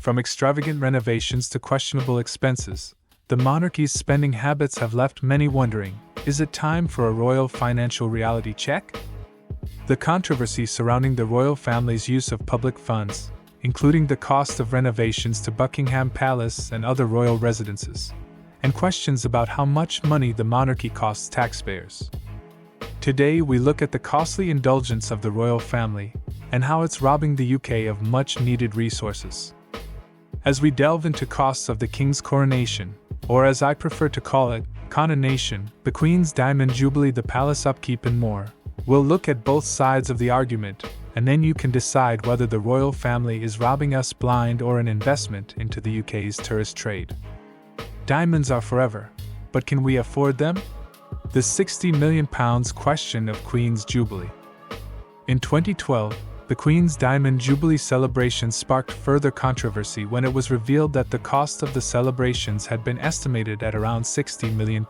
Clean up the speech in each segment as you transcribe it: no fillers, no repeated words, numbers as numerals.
From extravagant renovations to questionable expenses, the monarchy's spending habits have left many wondering, is it time for a royal financial reality check? The controversy surrounding the royal family's use of public funds, including the cost of renovations to Buckingham Palace and other royal residences, and questions about how much money the monarchy costs taxpayers. Today we look at the costly indulgence of the royal family and how it's robbing the UK of much-needed resources. As we delve into costs of the King's Coronation, or as I prefer to call it, Coronation, the Queen's Diamond Jubilee, the Palace upkeep and more, we'll look at both sides of the argument, and then you can decide whether the royal family is robbing us blind or an investment into the UK's tourist trade. Diamonds are forever, but can we afford them? The £60 million question of Queen's Jubilee. In 2012, the Queen's Diamond Jubilee celebration sparked further controversy when it was revealed that the cost of the celebrations had been estimated at around £60 million.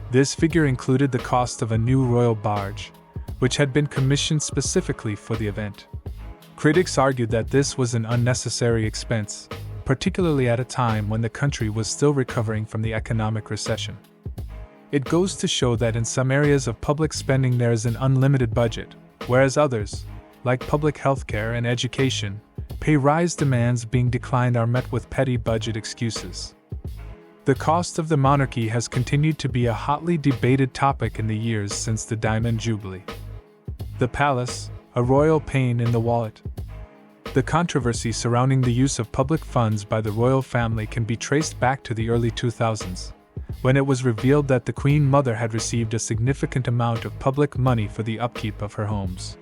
This figure included the cost of a new royal barge, which had been commissioned specifically for the event. Critics argued that this was an unnecessary expense, particularly at a time when the country was still recovering from the economic recession. It goes to show that in some areas of public spending there is an unlimited budget, whereas others, like public healthcare and education, pay-rise demands being declined are met with petty budget excuses. The cost of the monarchy has continued to be a hotly debated topic in the years since the Diamond Jubilee. The palace, a royal pain in the wallet. The controversy surrounding the use of public funds by the royal family can be traced back to the early 2000s, when it was revealed that the Queen Mother had received a significant amount of public money for the upkeep of her homes.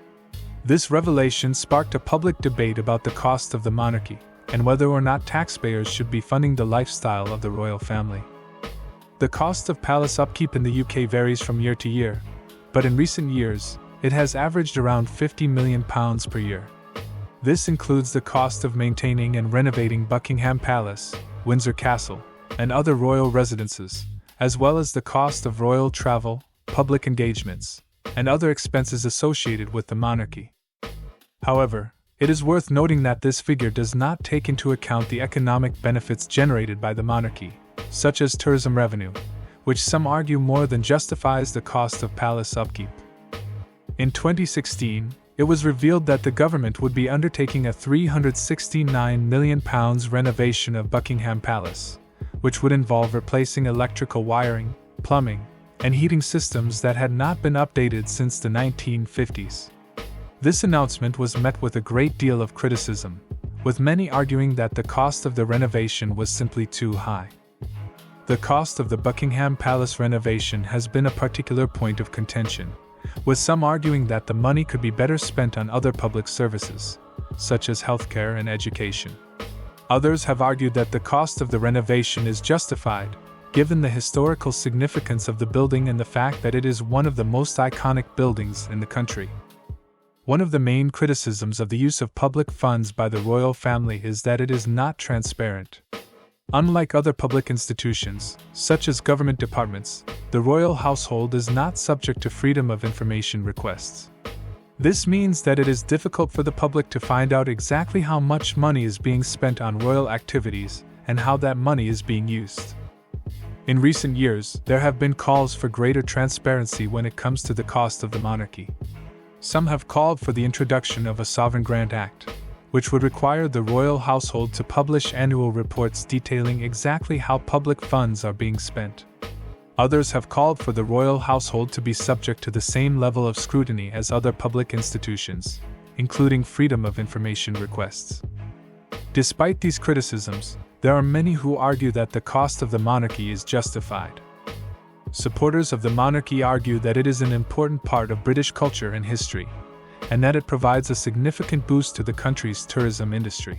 This revelation sparked a public debate about the cost of the monarchy, and whether or not taxpayers should be funding the lifestyle of the royal family. The cost of palace upkeep in the UK varies from year to year, but in recent years, it has averaged around £50 million per year. This includes the cost of maintaining and renovating Buckingham Palace, Windsor Castle, and other royal residences, as well as the cost of royal travel, public engagements, and other expenses associated with the monarchy. However, it is worth noting that this figure does not take into account the economic benefits generated by the monarchy, such as tourism revenue, which some argue more than justifies the cost of palace upkeep. In 2016, it was revealed that the government would be undertaking a £369 million renovation of Buckingham Palace, which would involve replacing electrical wiring, plumbing, and heating systems that had not been updated since the 1950s. This announcement was met with a great deal of criticism, with many arguing that the cost of the renovation was simply too high. The cost of the Buckingham Palace renovation has been a particular point of contention, with some arguing that the money could be better spent on other public services, such as healthcare and education. Others have argued that the cost of the renovation is justified, given the historical significance of the building and the fact that it is one of the most iconic buildings in the country. One of the main criticisms of the use of public funds by the royal family is that it is not transparent. Unlike other public institutions, such as government departments, the royal household is not subject to freedom of information requests. This means that it is difficult for the public to find out exactly how much money is being spent on royal activities and how that money is being used. In recent years, there have been calls for greater transparency when it comes to the cost of the monarchy. Some have called for the introduction of a Sovereign Grant Act, which would require the royal household to publish annual reports detailing exactly how public funds are being spent. Others have called for the royal household to be subject to the same level of scrutiny as other public institutions, including freedom of information requests. Despite these criticisms, there are many who argue that the cost of the monarchy is justified. Supporters of the monarchy argue that it is an important part of British culture and history, and that it provides a significant boost to the country's tourism industry.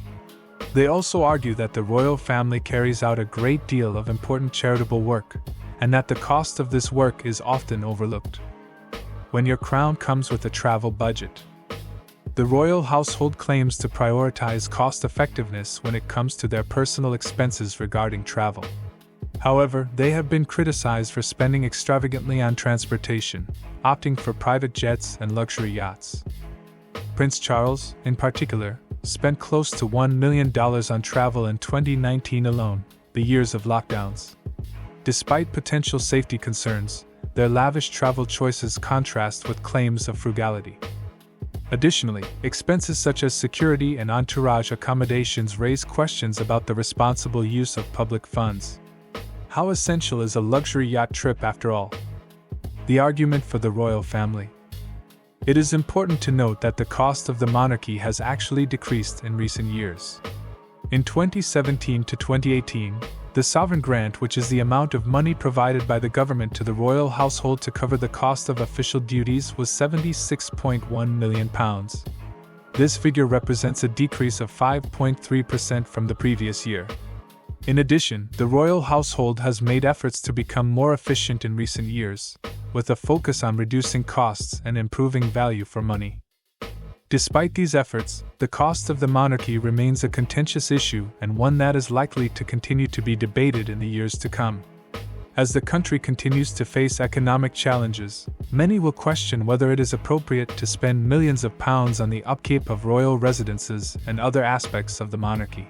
They also argue that the royal family carries out a great deal of important charitable work, and that the cost of this work is often overlooked. When your crown comes with a travel budget. The royal household claims to prioritize cost-effectiveness when it comes to their personal expenses regarding travel. However, they have been criticized for spending extravagantly on transportation, opting for private jets and luxury yachts. Prince Charles, in particular, spent close to $1 million on travel in 2019 alone, the years of lockdowns. Despite potential safety concerns, their lavish travel choices contrast with claims of frugality. Additionally, expenses such as security and entourage accommodations raise questions about the responsible use of public funds. How essential is a luxury yacht trip after all? The argument for the royal family. It is important to note that the cost of the monarchy has actually decreased in recent years. In 2017 to 2018, the sovereign grant, which is the amount of money provided by the government to the royal household to cover the cost of official duties, was £76.1 million. This figure represents a decrease of 5.3% from the previous year. In addition, the royal household has made efforts to become more efficient in recent years, with a focus on reducing costs and improving value for money. Despite these efforts, the cost of the monarchy remains a contentious issue and one that is likely to continue to be debated in the years to come. As the country continues to face economic challenges, many will question whether it is appropriate to spend millions of pounds on the upkeep of royal residences and other aspects of the monarchy.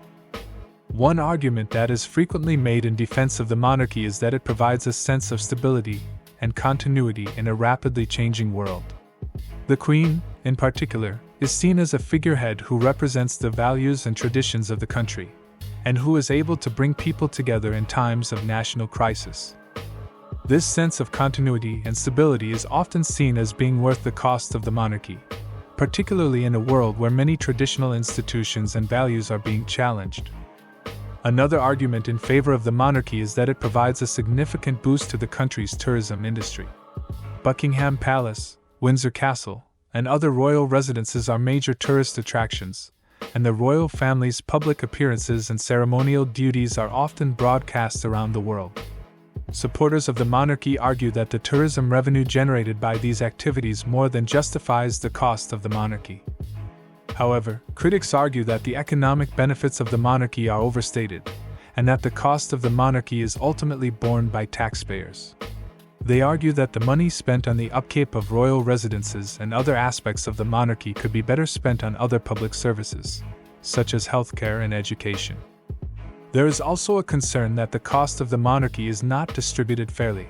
One argument that is frequently made in defense of the monarchy is that it provides a sense of stability and continuity in a rapidly changing world. The Queen, in particular, is seen as a figurehead who represents the values and traditions of the country, and who is able to bring people together in times of national crisis. This sense of continuity and stability is often seen as being worth the cost of the monarchy, particularly in a world where many traditional institutions and values are being challenged. Another argument in favor of the monarchy is that it provides a significant boost to the country's tourism industry. Buckingham Palace, Windsor Castle, and other royal residences are major tourist attractions, and the royal family's public appearances and ceremonial duties are often broadcast around the world. Supporters of the monarchy argue that the tourism revenue generated by these activities more than justifies the cost of the monarchy. However, critics argue that the economic benefits of the monarchy are overstated, and that the cost of the monarchy is ultimately borne by taxpayers. They argue that the money spent on the upkeep of royal residences and other aspects of the monarchy could be better spent on other public services, such as healthcare and education. There is also a concern that the cost of the monarchy is not distributed fairly.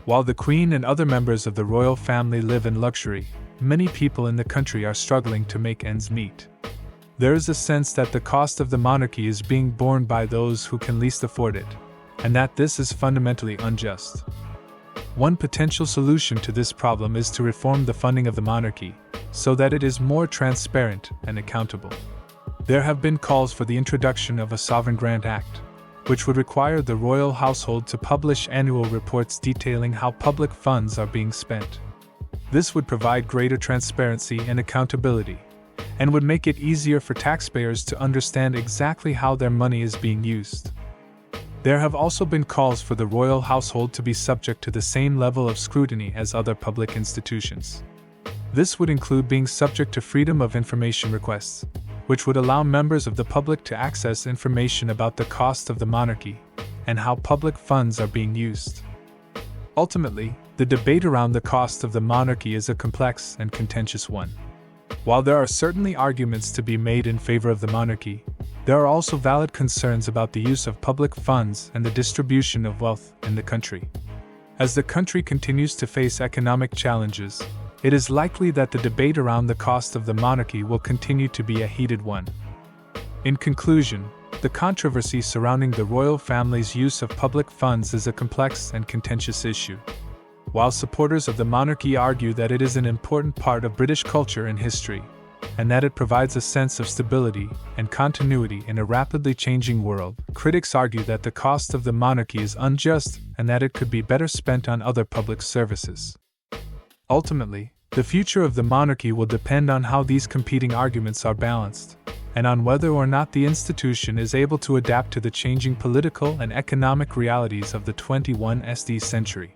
While the Queen and other members of the royal family live in luxury, many people in the country are struggling to make ends meet. There is a sense that the cost of the monarchy is being borne by those who can least afford it, and that this is fundamentally unjust. One potential solution to this problem is to reform the funding of the monarchy, so that it is more transparent and accountable. There have been calls for the introduction of a Sovereign Grant Act, which would require the royal household to publish annual reports detailing how public funds are being spent. This would provide greater transparency and accountability, and would make it easier for taxpayers to understand exactly how their money is being used. There have also been calls for the royal household to be subject to the same level of scrutiny as other public institutions. This would include being subject to freedom of information requests, which would allow members of the public to access information about the cost of the monarchy and how public funds are being used. Ultimately, the debate around the cost of the monarchy is a complex and contentious one. While there are certainly arguments to be made in favor of the monarchy, there are also valid concerns about the use of public funds and the distribution of wealth in the country. As the country continues to face economic challenges, it is likely that the debate around the cost of the monarchy will continue to be a heated one. In conclusion, the controversy surrounding the royal family's use of public funds is a complex and contentious issue. While supporters of the monarchy argue that it is an important part of British culture and history, and that it provides a sense of stability and continuity in a rapidly changing world, critics argue that the cost of the monarchy is unjust and that it could be better spent on other public services. Ultimately, the future of the monarchy will depend on how these competing arguments are balanced, and on whether or not the institution is able to adapt to the changing political and economic realities of the 21st century.